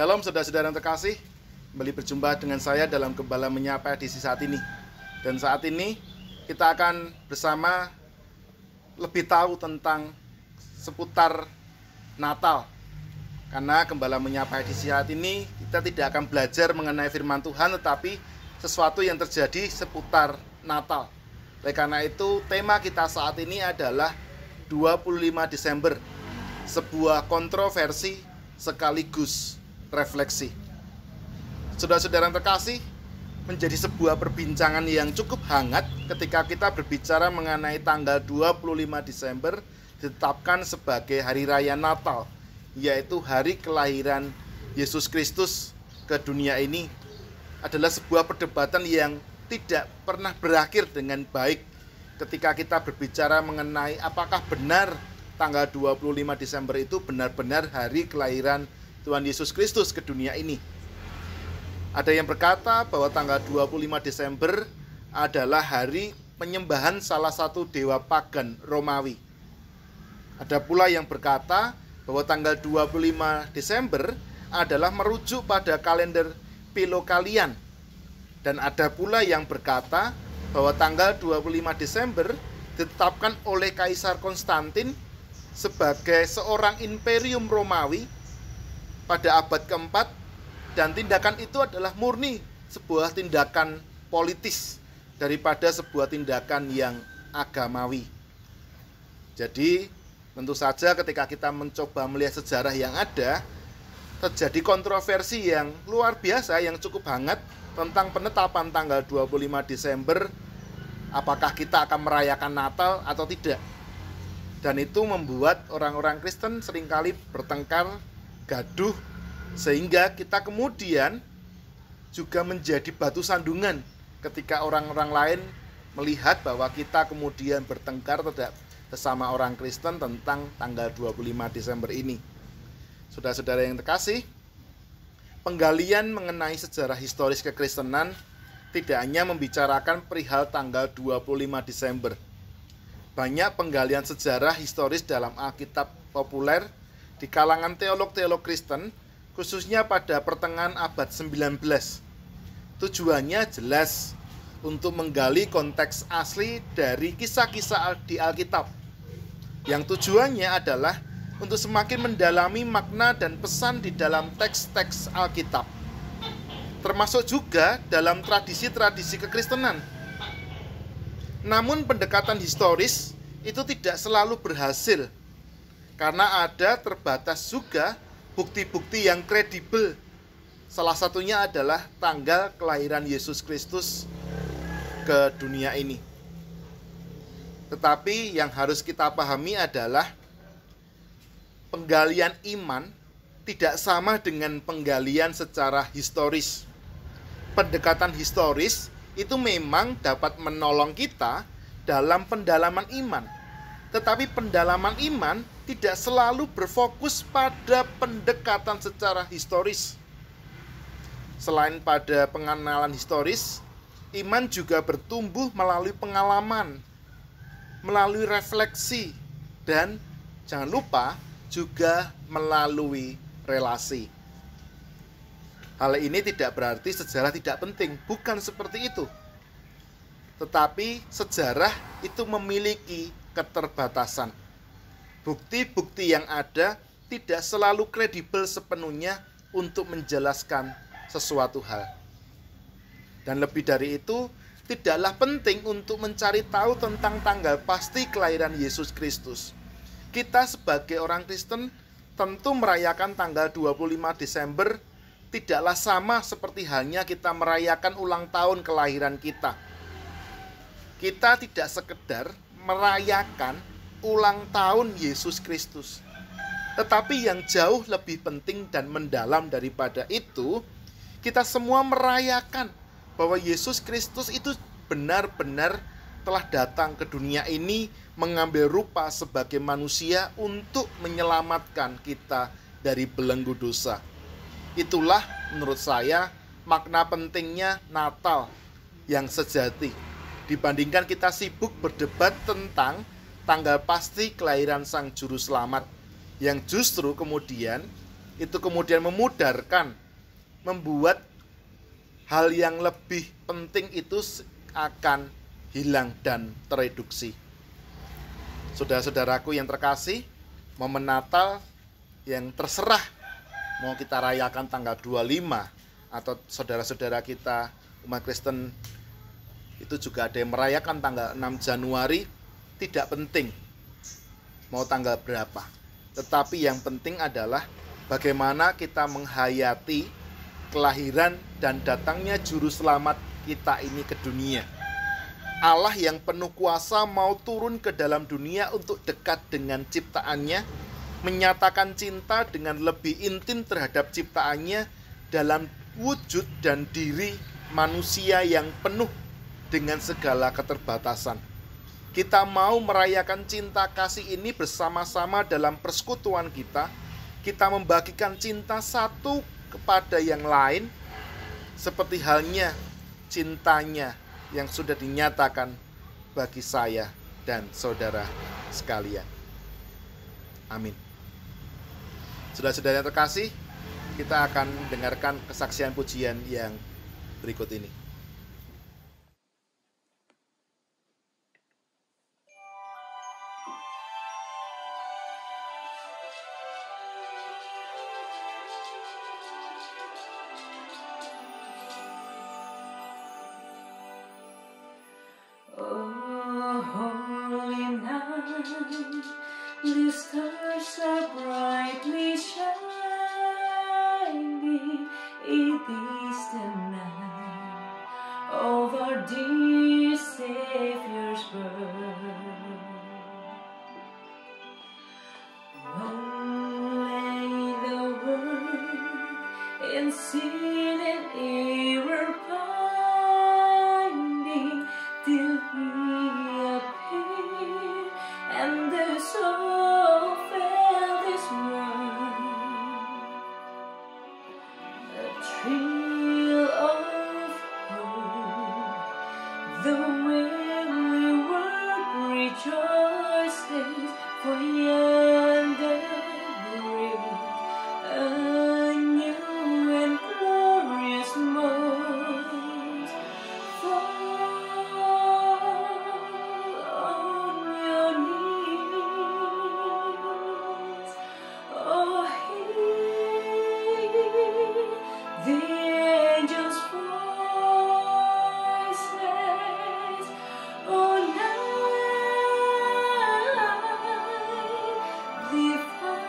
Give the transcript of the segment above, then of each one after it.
Shalom saudara-saudara yang terkasih, kembali berjumpa dengan saya dalam Gembala Menyapa edisi saat ini. Dan saat ini kita akan bersama lebih tahu tentang seputar Natal. Karena Gembala Menyapa edisi saat ini kita tidak akan belajar mengenai firman Tuhan, tetapi sesuatu yang terjadi seputar Natal. Oleh karena itu tema kita saat ini adalah 25 Desember, sebuah kontroversi sekaligus refleksi. Saudara-saudara yang terkasih, menjadi sebuah perbincangan yang cukup hangat ketika kita berbicara mengenai tanggal 25 Desember ditetapkan sebagai hari raya Natal, yaitu hari kelahiran Yesus Kristus ke dunia ini. Adalah sebuah perdebatan yang tidak pernah berakhir dengan baik ketika kita berbicara mengenai apakah benar tanggal 25 Desember itu benar-benar hari kelahiran Tuhan Yesus Kristus ke dunia ini. Ada yang berkata bahwa tanggal 25 Desember adalah hari penyembahan salah satu dewa pagan Romawi. Ada pula yang berkata bahwa tanggal 25 Desember adalah merujuk pada kalender Pilokalian. Dan ada pula yang berkata bahwa tanggal 25 Desember ditetapkan oleh Kaisar Konstantin sebagai seorang imperium Romawi pada abad keempat, dan tindakan itu adalah murni sebuah tindakan politis daripada sebuah tindakan yang agamawi. Jadi tentu saja ketika kita mencoba melihat sejarah yang ada, terjadi kontroversi yang luar biasa yang cukup hangat tentang penetapan tanggal 25 Desember, apakah kita akan merayakan Natal atau tidak. Dan itu membuat orang-orang Kristen seringkali bertengkar, gaduh, sehingga kita kemudian juga menjadi batu sandungan ketika orang-orang lain melihat bahwa kita kemudian bertengkar terhadap sesama orang Kristen tentang tanggal 25 Desember ini. Saudara-saudara yang terkasih, penggalian mengenai sejarah historis kekristenan tidak hanya membicarakan perihal tanggal 25 Desember. Banyak penggalian sejarah historis dalam Alkitab populer di kalangan teolog-teolog Kristen, khususnya pada pertengahan abad 19. Tujuannya jelas, untuk menggali konteks asli dari kisah-kisah di Alkitab. Yang tujuannya adalah untuk semakin mendalami makna dan pesan di dalam teks-teks Alkitab, termasuk juga dalam tradisi-tradisi kekristenan. Namun pendekatan historis itu tidak selalu berhasil, karena ada terbatas juga bukti-bukti yang kredibel. Salah satunya adalah tanggal kelahiran Yesus Kristus ke dunia ini. Tetapi yang harus kita pahami adalah penggalian iman tidak sama dengan penggalian secara historis. Pendekatan historis itu memang dapat menolong kita dalam pendalaman iman. Tetapi pendalaman iman tidak selalu berfokus pada pendekatan secara historis. Selain pada pengenalan historis, iman juga bertumbuh melalui pengalaman, melalui refleksi, dan jangan lupa juga melalui relasi. Hal ini tidak berarti sejarah tidak penting, bukan seperti itu. Tetapi sejarah itu memiliki keterbatasan. Bukti-bukti yang ada tidak selalu kredibel sepenuhnya untuk menjelaskan sesuatu hal. Dan lebih dari itu, tidaklah penting untuk mencari tahu tentang tanggal pasti kelahiran Yesus Kristus. Kita sebagai orang Kristen tentu merayakan tanggal 25 Desember tidaklah sama seperti halnya kita merayakan ulang tahun kelahiran kita. Kita tidak sekedar merayakan ulang tahun Yesus Kristus. Tetapi yang jauh lebih penting dan mendalam daripada itu, kita semua merayakan bahwa Yesus Kristus itu benar-benar telah datang ke dunia ini mengambil rupa sebagai manusia untuk menyelamatkan kita dari belenggu dosa. Itulah menurut saya makna pentingnya Natal yang sejati. Dibandingkan kita sibuk berdebat tentang tanggal pasti kelahiran Sang Juru Selamat, yang justru kemudian itu kemudian memudarkan, membuat hal yang lebih penting itu akan hilang dan tereduksi. Saudara-saudaraku yang terkasih, momen Natal yang terserah mau kita rayakan tanggal 25 atau saudara-saudara kita umat Kristen itu juga ada yang merayakan tanggal 6 Januari, tidak penting mau tanggal berapa. Tetapi yang penting adalah bagaimana kita menghayati kelahiran dan datangnya juru selamat kita ini ke dunia. Allah yang penuh kuasa mau turun ke dalam dunia untuk dekat dengan ciptaannya, menyatakan cinta dengan lebih intim terhadap ciptaannya dalam wujud dan diri manusia yang penuh dengan segala keterbatasan. Kita mau merayakan cinta kasih ini bersama-sama dalam persekutuan kita. Kita membagikan cinta satu kepada yang lain, seperti halnya cintanya yang sudah dinyatakan bagi saya dan saudara sekalian. Amin. Saudara-saudara yang terkasih, kita akan dengarkan kesaksian pujian yang berikut ini. The stars are brightly shining. It is the night of our dear Savior's birth. Only the world in sin and error binding till He appeared, and the soul felt His word. A thrill of hope, the weary world rejoices, for yonder breaks a new and glorious morn. Fall on your knees, oh, hear the angels' voices, oh, night divine,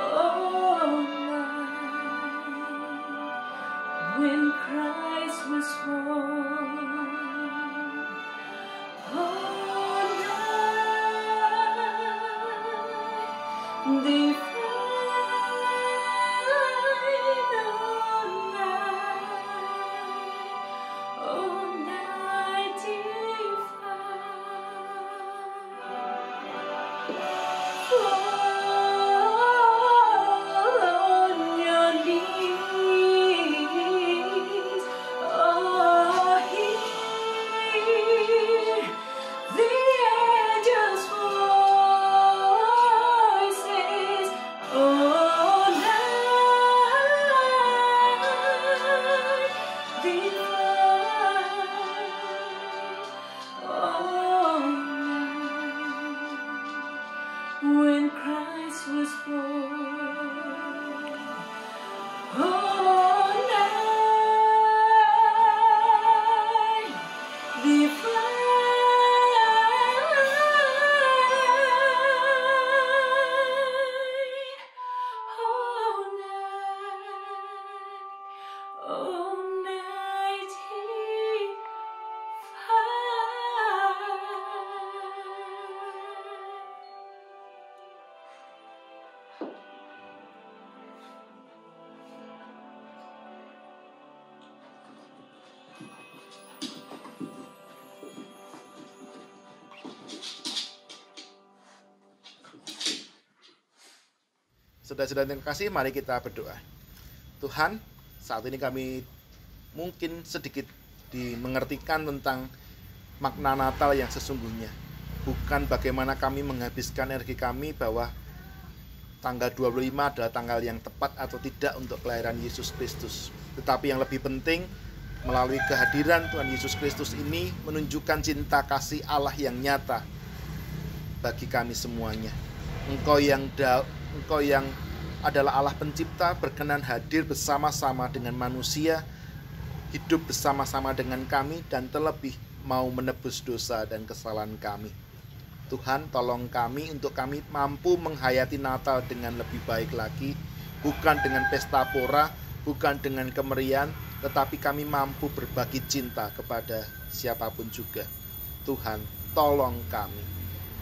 oh, night when Christ was born, oh, night divine, oh, night divine. Fall on your knees, oh, hear the angels' voices, oh, night divine, oh, night when Christ was born, oh, night divine, oh, night divine. Saudara-saudara yang terkasih, mari kita berdoa. Tuhan, saat ini kami mungkin sedikit dimengertikan tentang makna Natal yang sesungguhnya. Bukan bagaimana kami menghabiskan energi kami bahwa tanggal 25 adalah tanggal yang tepat atau tidak untuk kelahiran Yesus Kristus. Tetapi yang lebih penting, melalui kehadiran Tuhan Yesus Kristus ini menunjukkan cinta kasih Allah yang nyata bagi kami semuanya. Engkau yang adalah Allah pencipta, berkenan hadir bersama-sama dengan manusia, hidup bersama-sama dengan kami, dan terlebih mau menebus dosa dan kesalahan kami. Tuhan, tolong kami untuk kami mampu menghayati Natal dengan lebih baik lagi, bukan dengan pesta pora, bukan dengan kemeriahan, tetapi kami mampu berbagi cinta kepada siapapun juga. Tuhan, tolong kami.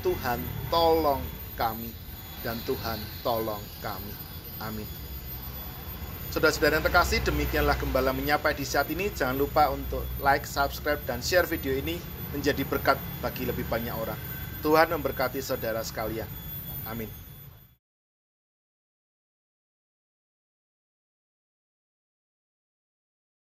Tuhan, tolong kami. Dan Tuhan, tolong kami. Amin. Saudara-saudara yang terkasih, demikianlah Gembala Menyapa di saat ini. Jangan lupa untuk like, subscribe, dan share video ini menjadi berkat bagi lebih banyak orang. Tuhan memberkati saudara sekalian. Amin.